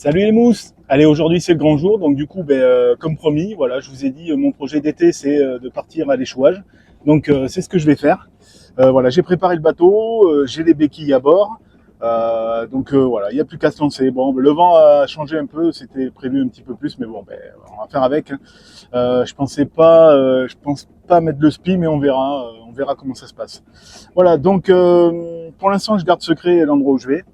Salut les mousses. Allez, aujourd'hui c'est le grand jour, donc du coup, comme promis, voilà, je vous ai dit, mon projet d'été c'est de partir à l'échouage. Donc c'est ce que je vais faire. Voilà, j'ai préparé le bateau, j'ai les béquilles à bord. Voilà, il n'y a plus qu'à se lancer. Bon, le vent a changé un peu, c'était prévu un petit peu plus, mais bon, on va faire avec. Hein. Je pense pas mettre le spi, mais on verra comment ça se passe. Voilà, donc pour l'instant, je garde secret l'endroit où je vais.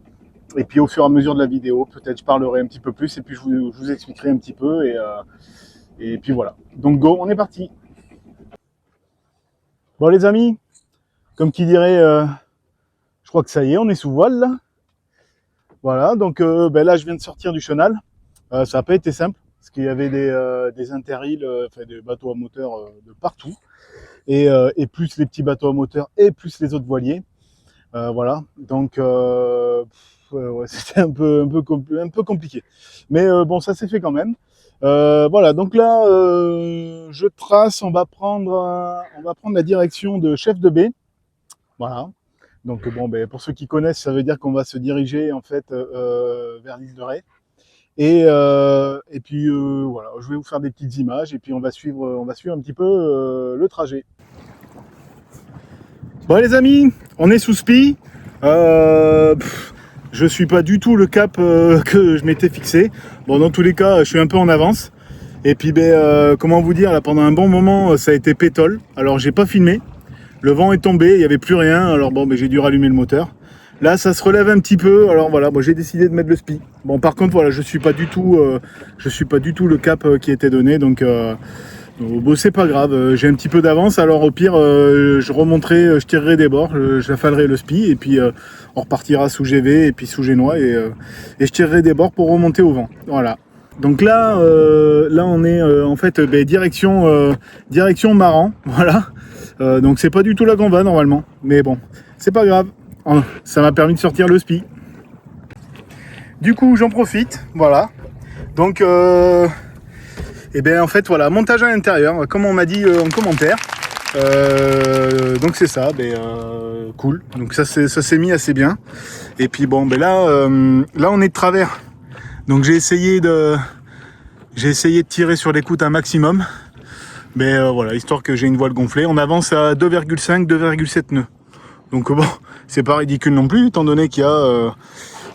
Et puis au fur et à mesure de la vidéo, peut-être je parlerai un petit peu plus et puis je vous expliquerai un petit peu et puis voilà. Donc go, on est parti. Bon les amis, comme qui dirait, je crois que ça y est, on est sous voile là. Voilà, donc là je viens de sortir du chenal. Ça n'a pas été simple parce qu'il y avait des interîles, enfin des bateaux à moteur de partout et plus les petits bateaux à moteur et plus les autres voiliers. Voilà, donc ouais, c'était un peu compliqué. Mais bon, ça s'est fait quand même. Voilà, donc là, je trace, on va prendre la direction de Chef de Baie. Voilà. Donc bon, pour ceux qui connaissent, ça veut dire qu'on va se diriger en fait vers l'île de Ré. Et puis voilà, je vais vous faire des petites images et puis on va suivre un petit peu le trajet. Bon les amis, on est sous spi. Je suis pas du tout le cap que je m'étais fixé. Bon, dans tous les cas, je suis un peu en avance. Et puis, comment vous dire, là, pendant un bon moment, ça a été pétole. Alors, j'ai pas filmé. Le vent est tombé, il n'y avait plus rien. Alors bon, j'ai dû rallumer le moteur. Là, ça se relève un petit peu. Alors voilà, j'ai décidé de mettre le spi. Bon, par contre, voilà, je suis pas du tout le cap qui était donné. Donc bon, c'est pas grave, j'ai un petit peu d'avance, alors au pire je remonterai, je tirerai des bords, j'affalerai le spi et puis on repartira sous GV et puis sous génois et je tirerai des bords pour remonter au vent. Voilà. Donc là on est en fait direction Maran, voilà. Donc c'est pas du tout là qu'on va normalement, mais bon, c'est pas grave. Ça m'a permis de sortir le spi. Du coup j'en profite, voilà. Donc et bien en fait voilà, montage à l'intérieur, comme on m'a dit en commentaire. Donc c'est ça, cool. Donc ça s'est mis assez bien. Et puis bon, là on est de travers. Donc j'ai essayé de tirer sur l'écoute un maximum. Voilà, histoire que j'ai une voile gonflée. On avance à 2,5, 2,7 nœuds. Donc bon, c'est pas ridicule non plus, étant donné qu'il y a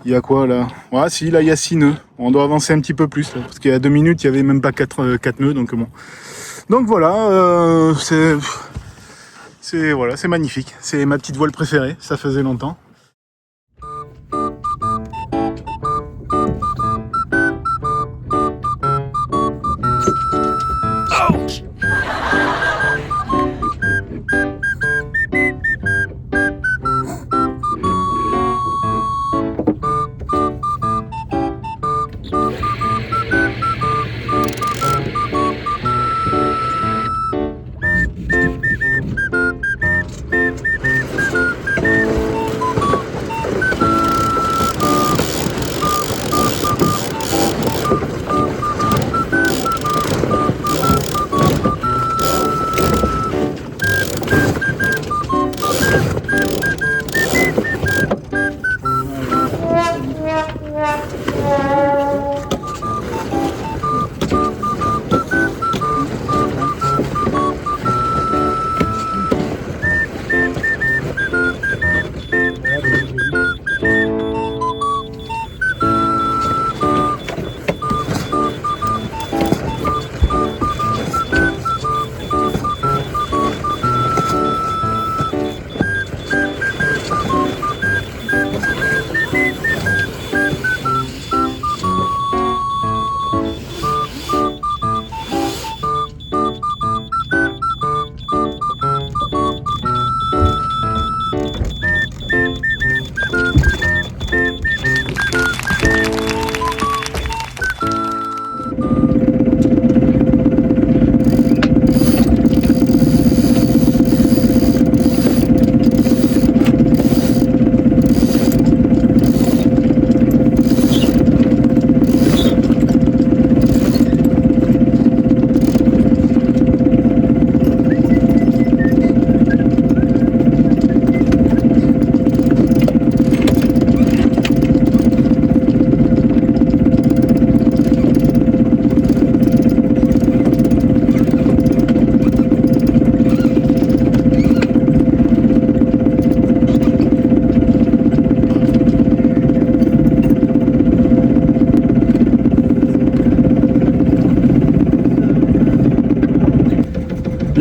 il y a quoi là? Ouais, si, là il y a 6 nœuds. On doit avancer un petit peu plus là, parce qu'il y a 2 minutes, il n'y avait même pas 4 nœuds. Donc bon. Donc voilà, c'est magnifique. C'est ma petite voile préférée, ça faisait longtemps.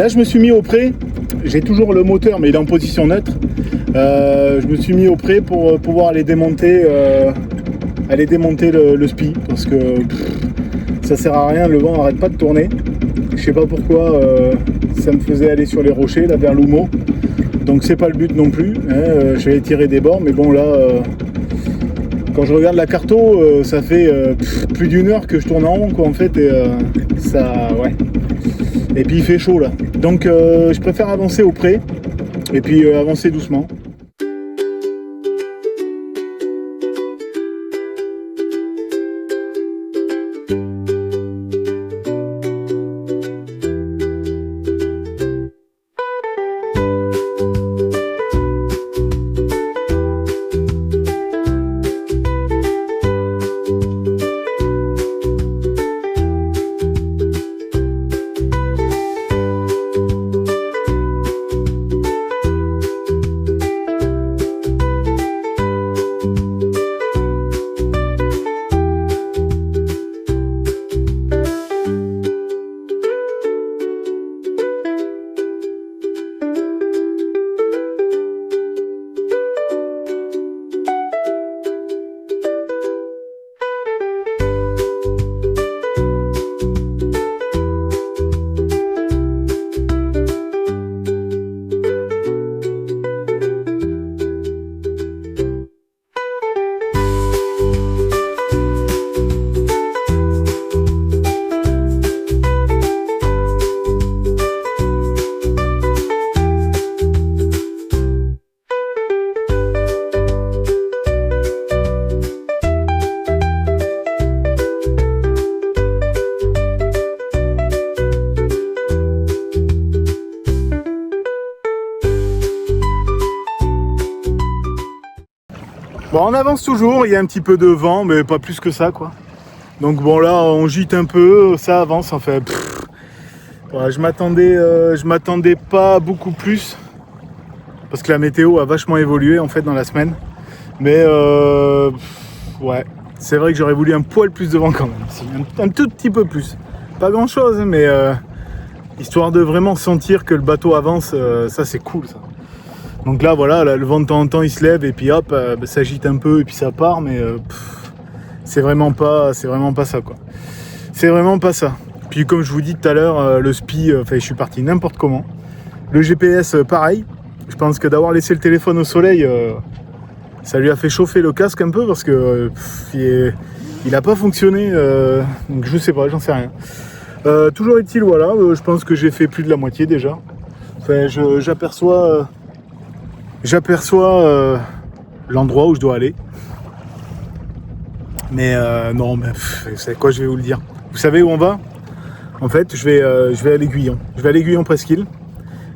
Là, je me suis mis au pré. J'ai toujours le moteur, mais il est en position neutre. Je me suis mis au pré pour pouvoir aller démonter le SPI, parce que ça sert à rien, le vent n'arrête pas de tourner. Je sais pas pourquoi ça me faisait aller sur les rochers, là, vers l'Houmeau. Donc c'est pas le but non plus, hein. Je vais tirer des bords, mais bon là, quand je regarde la carto, ça fait plus d'une heure que je tourne en rond, quoi, en fait, et ça, ouais. Et puis il fait chaud là, donc je préfère avancer au pré, et puis avancer doucement. Bon, on avance toujours, il y a un petit peu de vent, mais pas plus que ça, quoi. Donc bon, là, on gîte un peu, ça avance, en fait. Ouais, je m'attendais pas beaucoup plus, parce que la météo a vachement évolué, en fait, dans la semaine. Mais, ouais, c'est vrai que j'aurais voulu un poil plus de vent quand même, un tout petit peu plus. Pas grand-chose, mais histoire de vraiment sentir que le bateau avance, ça, c'est cool, ça. Donc là, voilà, là, le vent de temps en temps, il se lève et puis hop, ça agite un peu et puis ça part, mais c'est vraiment pas ça, quoi. C'est vraiment pas ça. Puis comme je vous dis tout à l'heure, le SPI, je suis parti n'importe comment. Le GPS, pareil. Je pense que d'avoir laissé le téléphone au soleil, ça lui a fait chauffer le casque un peu parce que il a pas fonctionné. Donc je sais pas, j'en sais rien. Toujours est-il, voilà, je pense que j'ai fait plus de la moitié déjà. Enfin, j'aperçois l'endroit où je dois aller. Mais non, mais c'est quoi, je vais vous le dire. Vous savez où on va? En fait, je vais à l'Aiguillon. Je vais à l'Aiguillon Presqu'île.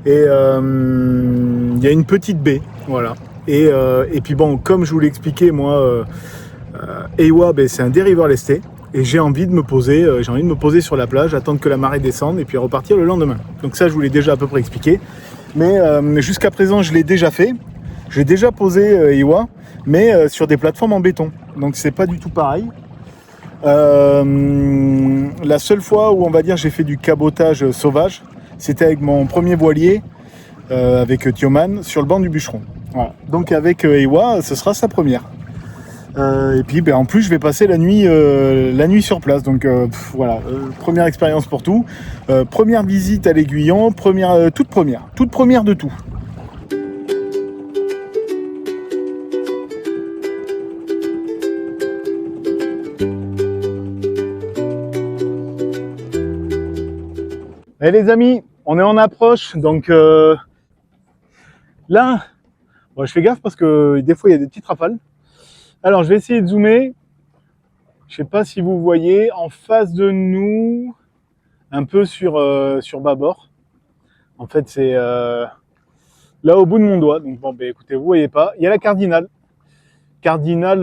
Et il y a une petite baie, voilà. Et puis bon, comme je vous l'ai expliqué, moi, Ewa, c'est un dériveur lesté. Et j'ai envie de me poser sur la plage, attendre que la marée descende et puis repartir le lendemain. Donc ça, je vous l'ai déjà à peu près expliqué. Mais jusqu'à présent, je l'ai déjà fait. J'ai déjà posé Ewa, mais sur des plateformes en béton. Donc c'est pas du tout pareil. La seule fois où on va dire j'ai fait du cabotage sauvage, c'était avec mon premier voilier, avec Thioman, sur le banc du bûcheron. Voilà. Donc avec Ewa, ce sera sa première. Et puis en plus je vais passer la nuit sur place, donc voilà, première expérience pour tout, première visite à l'Aiguillon, toute première de tout. Et les amis, on est en approche, donc là, bon, je fais gaffe parce que des fois il y a des petites rafales. Alors je vais essayer de zoomer. Je sais pas si vous voyez en face de nous, un peu sur bâbord. En fait c'est là au bout de mon doigt. Donc bon, écoutez, vous voyez pas. Il y a la Cardinal. Cardinal,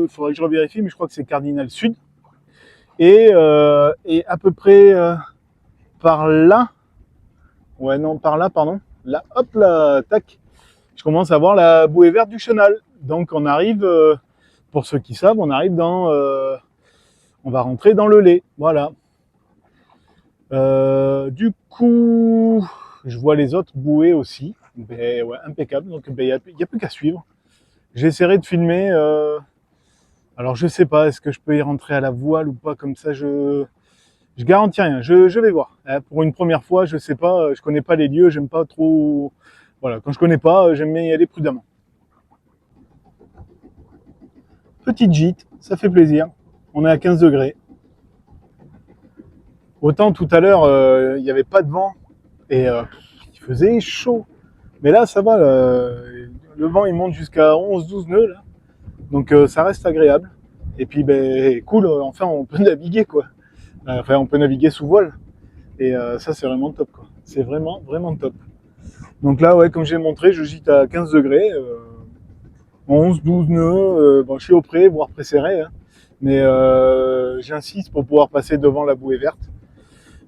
faudrait que je revérifie, mais je crois que c'est Cardinal Sud. Et à peu près par là. Ouais, non, par là, pardon. Là, hop là, tac. Je commence à voir la bouée verte du chenal. Donc on arrive, pour ceux qui savent, on arrive on va rentrer dans le lait. Voilà. Du coup, je vois les autres bouées aussi. Ben, ouais, impeccable. Donc il n'y a plus qu'à suivre. J'essaierai de filmer. Alors je sais pas, est-ce que je peux y rentrer à la voile ou pas, comme ça je garantis rien. Je vais voir. Pour une première fois, je sais pas, je connais pas les lieux, j'aime pas trop. Voilà, quand je connais pas, j'aime bien y aller prudemment. Petite gîte, ça fait plaisir. On est à 15 degrés. Autant tout à l'heure, il n'y avait pas de vent et il faisait chaud. Mais là, ça va, le vent il monte jusqu'à 11-12 nœuds là. Donc ça reste agréable. Et puis ben cool, enfin on peut naviguer quoi. Enfin on peut naviguer sous voile. Et ça c'est vraiment top quoi. C'est vraiment vraiment top. Donc là ouais, comme j'ai montré, je gîte à 15 degrés, 11-12 nœuds, bon, je suis au près, voire pré-serré, hein. Mais j'insiste pour pouvoir passer devant la bouée verte.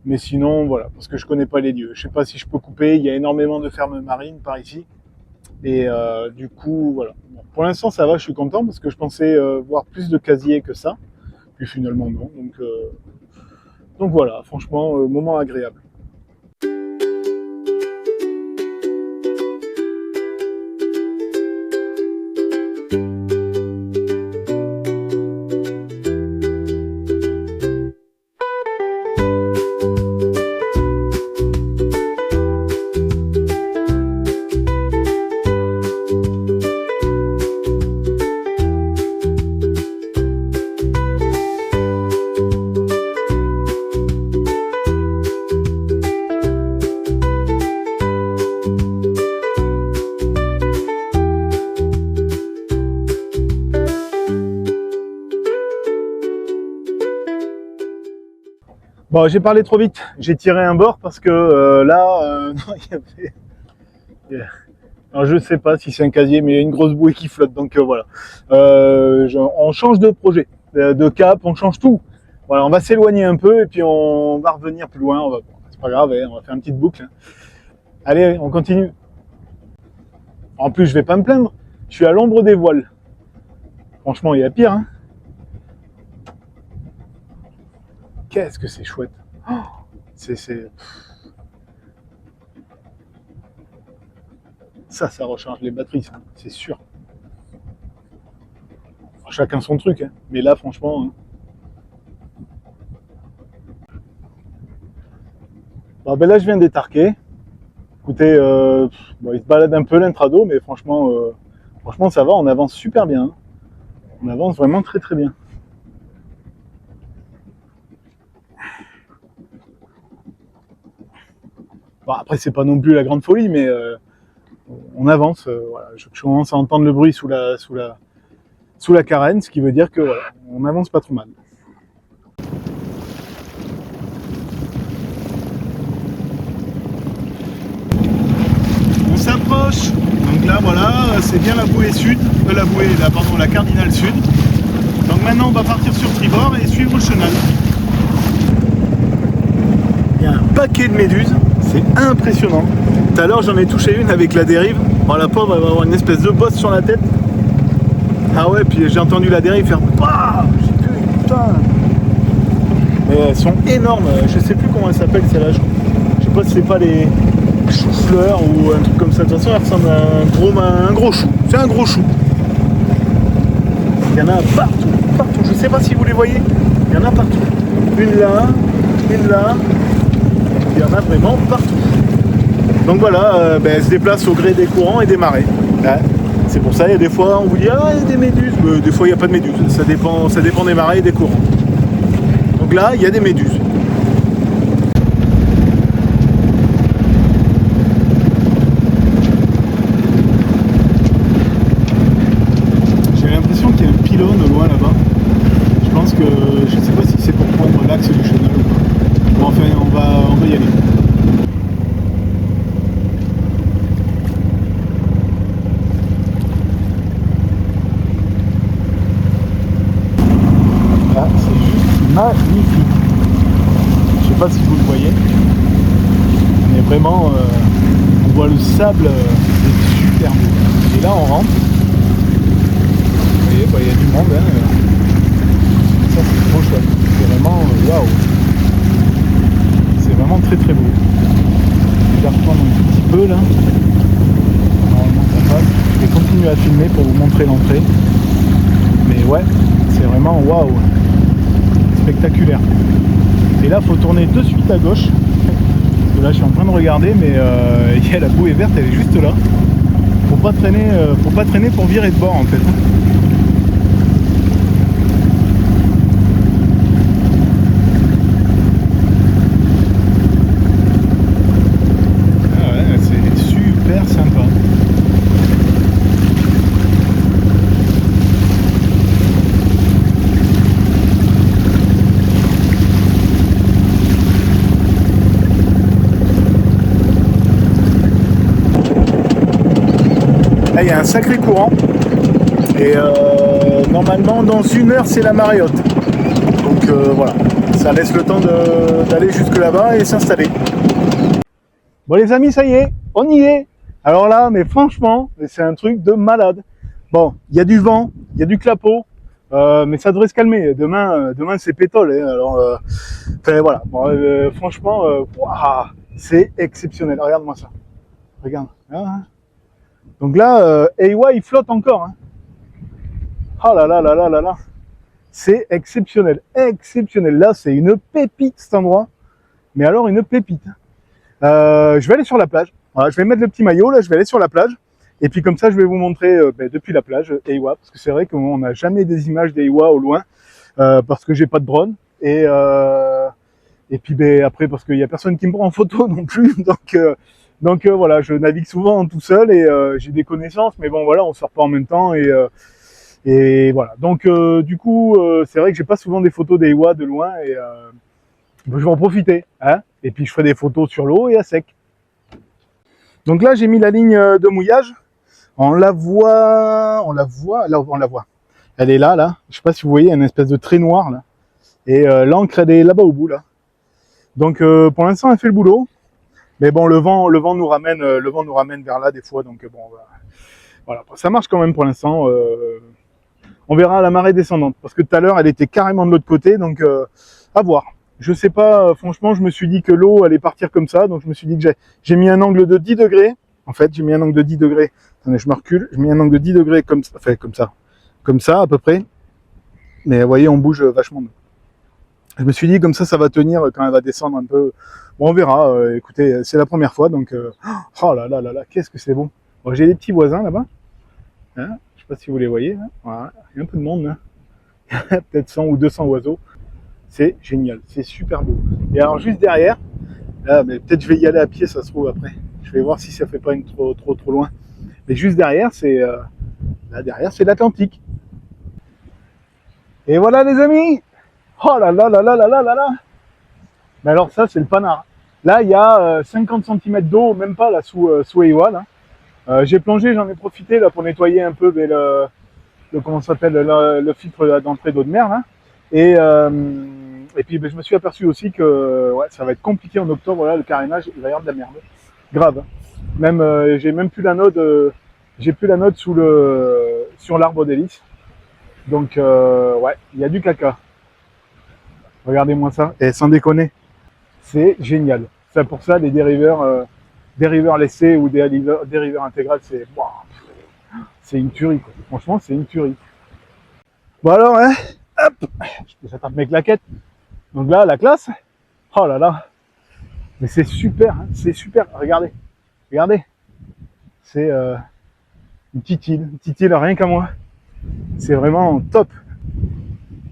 Mais sinon voilà, parce que je connais pas les lieux. Je sais pas si je peux couper, il y a énormément de fermes marines par ici. Et du coup, voilà. Bon, pour l'instant, ça va, je suis content parce que je pensais voir plus de casiers que ça. Puis finalement, non. Donc voilà, franchement, moment agréable. Bon, j'ai parlé trop vite. J'ai tiré un bord parce que là, non, alors je sais pas si c'est un casier, mais il y a une grosse bouée qui flotte. Donc voilà. On change de projet, de cap, on change tout. Voilà, on va s'éloigner un peu et puis on va revenir plus loin. C'est pas grave, hein, on va faire une petite boucle. Allez, on continue. En plus, je vais pas me plaindre. Je suis à l'ombre des voiles. Franchement, il y a pire. Hein. Qu'est-ce que c'est chouette. Oh, ça recharge les batteries, ça, c'est sûr. Chacun son truc, hein. Mais là, franchement. Hein. Bon, ben là, je viens d'étarquer. Écoutez, bon, il se balade un peu l'intrado, mais franchement, ça va, on avance super bien. Hein. On avance vraiment très très bien. Bon, après, c'est pas non plus la grande folie, mais on avance. Voilà. Je commence à entendre le bruit sous la carène, ce qui veut dire que voilà, on avance pas trop mal. On s'approche. Donc là, voilà, c'est bien la bouée sud, la cardinale sud. Donc maintenant, on va partir sur tribord et suivre le chenal. Il y a un paquet de méduses, c'est impressionnant. Tout à l'heure, j'en ai touché une avec la dérive. Bon, la pauvre, elle va avoir une espèce de bosse sur la tête. Ah ouais, puis j'ai entendu la dérive faire bah, j'ai dit putain. Mais elles sont énormes. Je sais plus comment elles s'appellent celles-là. Je sais pas si c'est pas les choux-fleurs ou un truc comme ça. De toute façon, elles ressemblent à un gros chou. C'est un gros chou. Il y en a partout, partout. Je sais pas si vous les voyez. Il y en a partout. Une là, une là. Il y en a vraiment partout. Donc voilà, elles se déplacent au gré des courants et des marées. Ouais. C'est pour ça, il y a des fois, on vous dit ah, il y a des méduses. Des fois, il n'y a pas de méduses. Ça dépend des marées et des courants. Donc là, il y a des méduses. J'ai l'impression qu'il y a un pylône au loin là-bas. Je pense que, je ne sais pas si c'est pour prendre l'axe du chenal ou pas. Bon, enfin, on va y aller. Magnifique. Je sais pas si vous le voyez, mais vraiment on voit le sable, c'est super beau. Et là on rentre. Vous voyez, il y a du monde. Hein. Ça c'est trop chouette. C'est vraiment waouh. C'est vraiment très très beau. Je vais reprendre un petit peu là. Normalement ça passe. Je vais continuer à filmer pour vous montrer l'entrée. Mais ouais, c'est vraiment waouh, spectaculaire. Et là, faut tourner de suite à gauche. Parce que là, je suis en train de regarder, mais il y a la bouée verte, elle est juste là. Faut pas traîner pour virer de bord en fait. Ah ouais, c'est super sympa. Là, il y a un sacré courant et normalement dans 1 heure c'est la marée haute, donc voilà, ça laisse le temps d'aller jusque là-bas et s'installer. Bon les amis, ça y est, on y est. Alors là, mais franchement, c'est un truc de malade. Bon, il y a du vent, il y a du clapot, mais ça devrait se calmer. Demain c'est pétole, hein. Alors enfin, voilà, bon, franchement, wow, c'est exceptionnel. Regarde-moi ça, regarde, hein. Donc là, Ewa il flotte encore, hein. Oh là là là là là là, c'est exceptionnel, exceptionnel. Là, c'est une pépite cet endroit, mais alors une pépite. Je vais aller sur la plage. Voilà, je vais mettre le petit maillot là, je vais aller sur la plage. Et puis comme ça, je vais vous montrer depuis la plage Ewa, parce que c'est vrai qu'on n'a jamais des images d'Ewa au loin, parce que j'ai pas de drone. Et puis après, parce qu'il y a personne qui me prend en photo non plus, donc voilà, je navigue souvent tout seul et j'ai des connaissances, mais bon voilà, on sort pas en même temps et voilà. Donc du coup, c'est vrai que j'ai pas souvent des photos d'Ewa de loin et je vais en profiter, hein. Et puis je ferai des photos sur l'eau et à sec. Donc là, j'ai mis la ligne de mouillage. On la voit, là, on la voit. Elle est là, là. Je sais pas si vous voyez, une espèce de trait noir là. Et l'encre, elle est là-bas au bout là. Donc pour l'instant, elle fait le boulot. Mais bon, le vent nous ramène vers là des fois. Donc bon, voilà, ça marche quand même pour l'instant. On verra à la marée descendante, parce que tout à l'heure, elle était carrément de l'autre côté. Donc à voir. Je sais pas, franchement, je me suis dit que l'eau allait partir comme ça. Donc je me suis dit que j'ai mis un angle de 10 degrés. En fait, j'ai mis un angle de 10 degrés. Attendez, je me recule. J'ai mis un angle de 10 degrés comme ça, enfin comme ça à peu près. Mais vous voyez, on bouge vachement. Je me suis dit comme ça va tenir quand elle va descendre un peu. Bon, on verra. Écoutez, c'est la première fois, donc oh là là là là, qu'est-ce que c'est bon. Bon, j'ai des petits voisins là-bas. Hein, je sais pas si vous les voyez. Hein, voilà, il y a un peu de monde. Hein. Peut-être 100 ou 200 oiseaux. C'est génial, c'est super beau. Et alors juste derrière, là, mais peut-être je vais y aller à pied, ça se trouve après. Je vais voir si ça fait pas une trop loin. Mais juste derrière, c'est là derrière, c'est l'Atlantique. Et voilà les amis. Oh là là là là là là là là. Mais alors ça, c'est le panard. Là, il y a 50 cm d'eau, même pas là sous Ewa, là. J'ai plongé, j'en ai profité là pour nettoyer un peu le comment ça s'appelle, le filtre d'entrée d'eau de mer là. Et puis je me suis aperçu aussi que ouais, ça va être compliqué en octobre, là, le carénage, il va y avoir de la merde. Grave. Même j'ai même plus la note, j'ai plus la note sur l'arbre d'hélice. Donc ouais, il y a du caca. Regardez-moi ça, et sans déconner, c'est génial. C'est pour ça les dériveurs laissés ou dériveurs intégral, c'est une tuerie quoi. Franchement, c'est une tuerie. Bon alors, hein, hop, j'attrape mes claquettes. Donc là, la classe, oh là là, mais c'est super, hein, c'est super. Regardez, regardez, c'est une petite île rien qu'à moi. C'est vraiment top.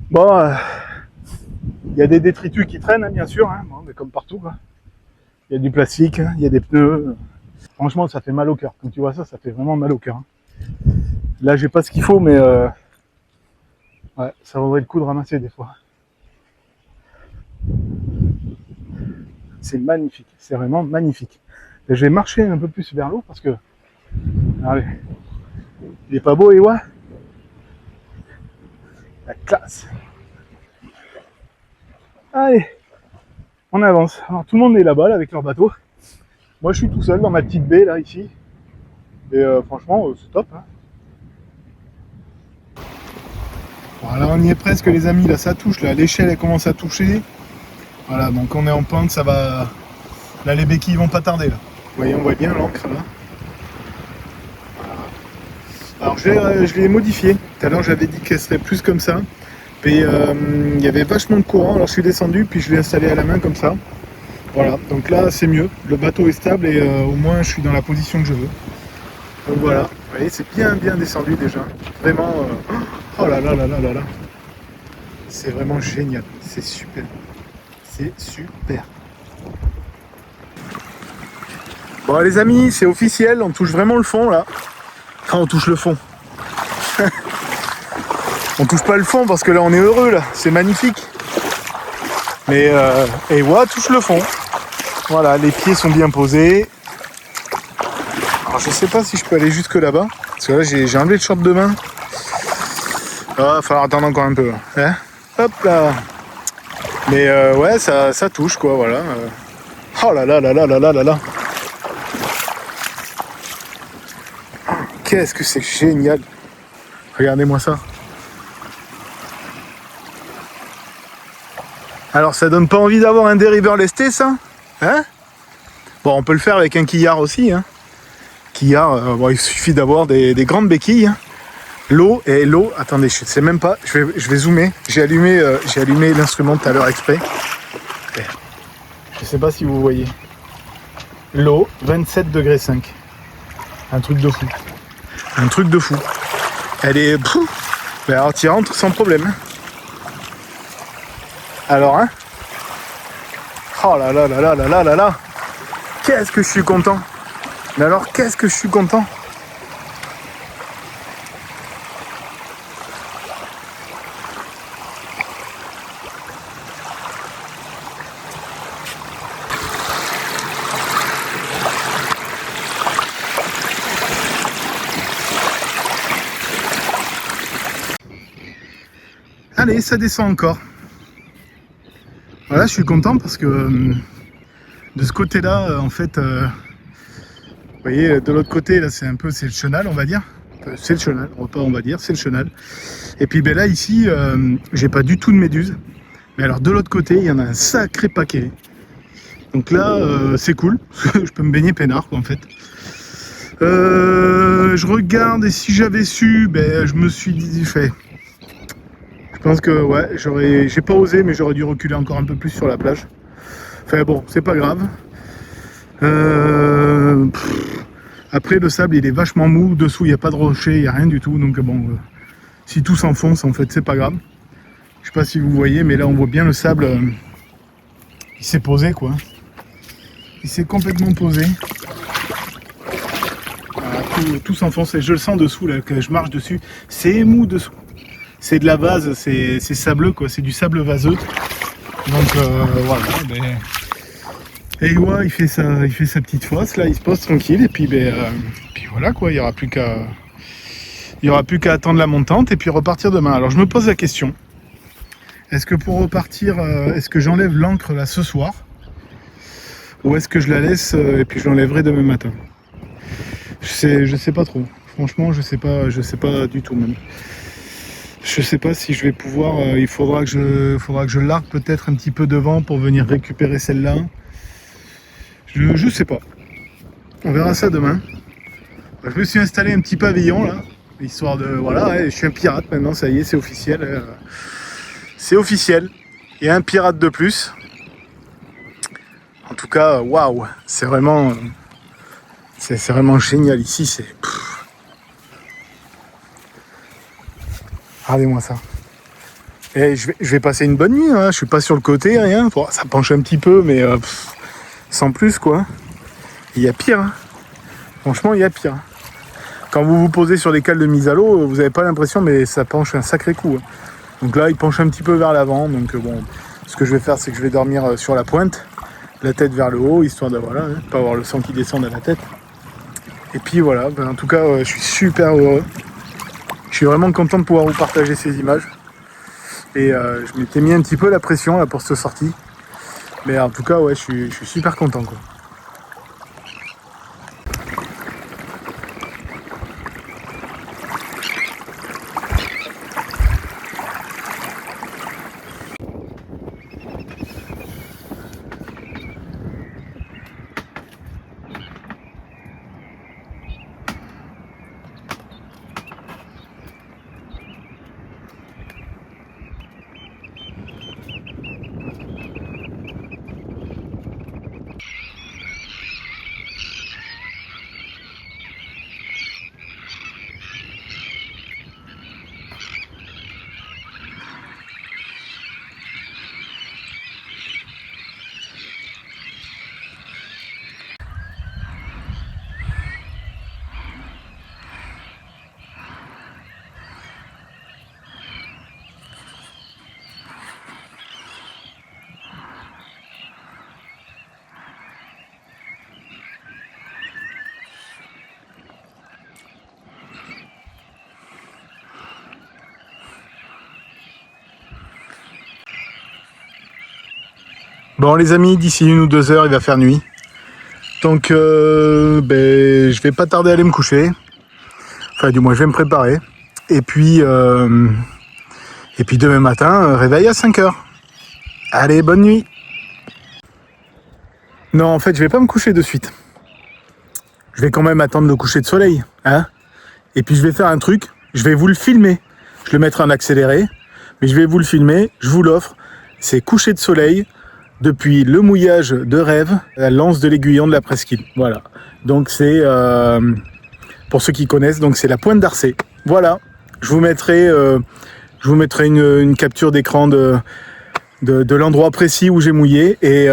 Bon, il y a des détritus qui traînent, hein, bien sûr, hein, bon, mais comme partout, quoi. Il y a du plastique, il y a des pneus. Franchement, ça fait mal au cœur. Quand tu vois ça, ça fait vraiment mal au cœur. Hein. Là, j'ai pas ce qu'il faut, mais ouais, ça vaudrait le coup de ramasser des fois. C'est magnifique, c'est vraiment magnifique. Et je vais marcher un peu plus vers l'eau parce que, allez, il est pas beau, Ewa. La classe. Allez, on avance. Alors tout le monde est là-bas là, avec leur bateau. Moi, je suis tout seul dans ma petite baie là ici. Et franchement, c'est top. Hein. Voilà, on y est presque les amis. Là, ça touche. Là, l'échelle elle commence à toucher. Voilà, donc on est en pente, ça va Là, les béquilles vont pas tarder. Là. Vous voyez, on voit bien l'encre là. Alors je l'ai modifié. Tout à l'heure j'avais dit qu'elle serait plus comme ça. Puis il y avait vachement de courant, alors je suis descendu, puis je l'ai installé à la main comme ça. Voilà, donc là c'est mieux. Le bateau est stable et au moins je suis dans la position que je veux. Donc voilà, vous voyez, c'est bien descendu déjà. Vraiment, oh là là là là là là. C'est vraiment génial, c'est super. C'est super. Bon les amis, c'est officiel, on touche vraiment le fond là. Enfin, on touche le fond. On touche pas le fond parce que là on est heureux là, c'est magnifique. Mais et ouais, touche le fond. Voilà, les pieds sont bien posés. Alors je sais pas si je peux aller jusque là-bas. Parce que là j'ai enlevé le short de main. Ah, va falloir attendre encore un peu. Hein, hop là. Mais ouais, ça touche quoi, voilà. Oh là là là là là là là là. Qu'est-ce que c'est génial. Regardez-moi ça. Alors ça donne pas envie d'avoir un dériveur lesté ça, hein? Bon, on peut le faire avec un quillard aussi, hein. Quillard, bon, il suffit d'avoir des grandes béquilles. Hein. L'eau, attendez, je sais même pas, je vais zoomer. J'ai allumé l'instrument tout à l'heure exprès. Je sais pas si vous voyez. L'eau, 27 degrés 5. Un truc de fou. Un truc de fou. Elle est... Ben alors tu y rentres sans problème. Alors, hein? Oh là là là là là là là là. Qu'est-ce que je suis content. Mais alors, qu'est-ce que je suis content. Allez, ça descend encore. Voilà, je suis content parce que de ce côté-là, en fait, vous voyez, de l'autre côté, là, c'est le chenal, on va dire. C'est le chenal, pas on va dire, c'est le chenal. Et puis ben là, ici, j'ai pas du tout de méduses. Mais alors, de l'autre côté, il y en a un sacré paquet. Donc là, c'est cool. Je peux me baigner peinard, quoi, en fait. Je regarde et si j'avais su, ben, je me suis dit, je pense que ouais, j'ai pas osé, mais j'aurais dû reculer encore un peu plus sur la plage. Enfin bon, c'est pas grave. Après le sable il est vachement mou, dessous il n'y a pas de rocher, il n'y a rien du tout, donc bon, si tout s'enfonce en fait c'est pas grave. Je sais pas si vous voyez, mais là on voit bien le sable, il s'est posé quoi. Il s'est complètement posé. Voilà, tout s'enfonce et je le sens dessous là, que je marche dessus, c'est mou dessous. C'est de la vase, c'est sableux quoi, c'est du sable vaseux. Donc voilà. Ben... Et ouais, il fait sa petite fosse, là il se pose tranquille et puis puis voilà quoi, il n'y aura plus qu'à attendre la montante et puis repartir demain. Alors je me pose la question, est-ce que pour repartir, est-ce que j'enlève l'ancre là ce soir ou est-ce que je la laisse et puis je l'enlèverai demain matin? Je sais pas trop. Franchement, je sais pas du tout même. Je sais pas si je vais pouvoir. Il faudra que je largue peut-être un petit peu devant pour venir récupérer celle-là. Je sais pas. On verra ça demain. Je me suis installé un petit pavillon là, histoire de voilà. Je suis un pirate maintenant. Ça y est, c'est officiel. C'est officiel. Il y a un pirate de plus. En tout cas, waouh, c'est vraiment génial ici. C'est. Regardez-moi ça. Et je vais passer une bonne nuit, hein. Je suis pas sur le côté, rien. Bon, ça penche un petit peu, mais sans plus quoi. Il y a pire. Hein. Franchement, il y a pire. Quand vous vous posez sur des cales de mise à l'eau, vous n'avez pas l'impression, mais ça penche un sacré coup. Hein. Donc là, il penche un petit peu vers l'avant. Donc bon, ce que je vais faire, c'est que je vais dormir sur la pointe, la tête vers le haut, histoire de voilà, hein, pas avoir le sang qui descend à la tête. Et puis voilà. Ben, en tout cas, je suis super heureux. Je suis vraiment content de pouvoir vous partager ces images. Et je m'étais mis un petit peu la pression là pour cette sortie. Mais en tout cas, ouais, je suis super content quoi. Bon les amis, d'ici 1 ou 2 heures, il va faire nuit. Donc je vais pas tarder à aller me coucher. Enfin du moins je vais me préparer. Et puis demain matin, réveil à 5 heures. Allez, bonne nuit. Non, en fait, je vais pas me coucher de suite. Je vais quand même attendre le coucher de soleil. Hein. Et puis je vais faire un truc, je vais vous le filmer. Je le mettrai en accéléré, mais je vais vous le filmer, je vous l'offre. C'est coucher de soleil depuis le mouillage de Rêve, la lance de l'Aiguillon de la Presqu'île. Voilà. Donc c'est, pour ceux qui connaissent, donc c'est la Pointe d'Arcet. Voilà. Je vous mettrai une capture d'écran de l'endroit précis où j'ai mouillé. Et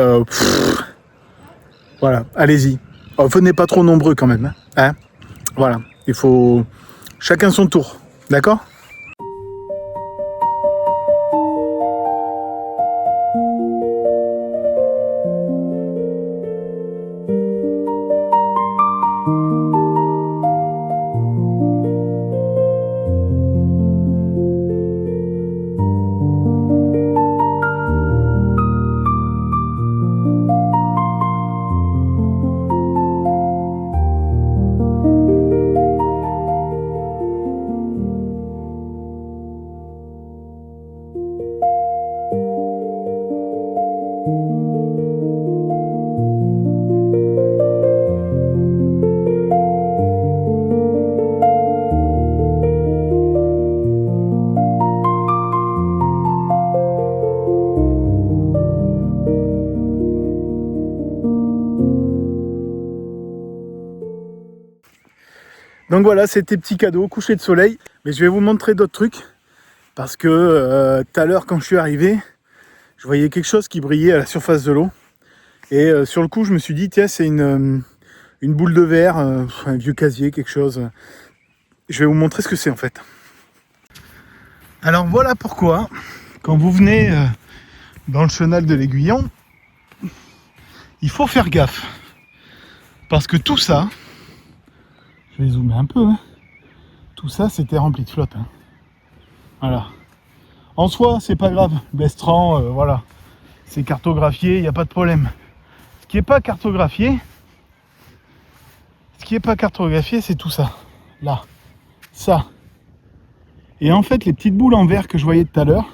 voilà, allez-y. Oh, venez pas trop nombreux quand même. Hein. Voilà. Il faut chacun son tour. D'accord ? Donc voilà, c'était petit cadeau, coucher de soleil. Mais je vais vous montrer d'autres trucs. Parce que tout à l'heure, quand je suis arrivé, je voyais quelque chose qui brillait à la surface de l'eau. Et sur le coup, je me suis dit, tiens, c'est une boule de verre, un vieux casier, quelque chose. Je vais vous montrer ce que c'est en fait. Alors voilà pourquoi, quand vous venez dans le chenal de l'Aiguillon, il faut faire gaffe. Parce que tout ça, je vais zoomer un peu, hein. Tout ça c'était rempli de flotte. Hein. Voilà. En soi, c'est pas grave. Bestran, voilà. C'est cartographié, il n'y a pas de problème. Ce qui n'est pas cartographié, c'est tout ça. Là. Ça. Et en fait, les petites boules en verre que je voyais tout à l'heure,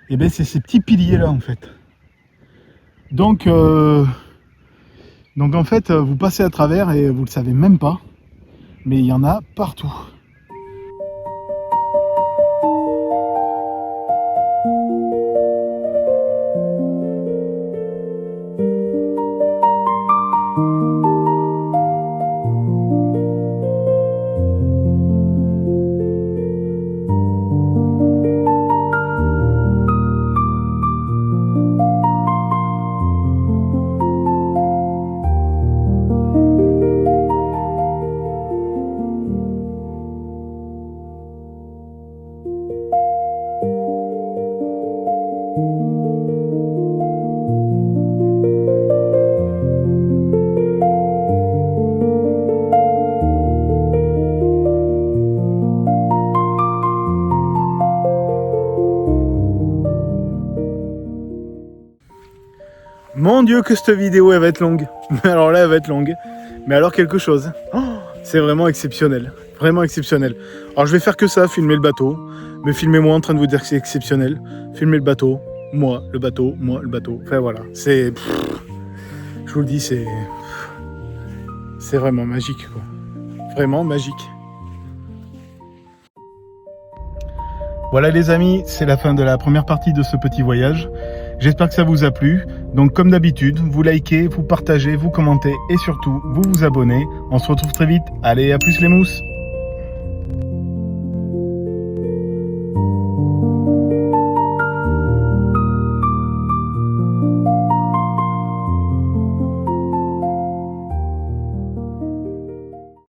eh ben, c'est ces petits piliers là en fait. Donc en fait, vous passez à travers et vous le savez même pas, mais il y en a partout. Mon Dieu que cette vidéo elle va être longue. Alors là elle va être longue. Mais alors quelque chose. Oh, c'est vraiment exceptionnel. Vraiment exceptionnel. Alors je vais faire que ça, filmer le bateau. Mais filmez-moi en train de vous dire que c'est exceptionnel. Filmer le bateau. Moi le bateau. Moi le bateau. Enfin voilà. C'est... Je vous le dis, c'est vraiment magique quoi. Vraiment magique. Voilà les amis, c'est la fin de la première partie de ce petit voyage. J'espère que ça vous a plu. Donc comme d'habitude, vous likez, vous partagez, vous commentez et surtout, vous vous abonnez. On se retrouve très vite. Allez, à plus les mousses!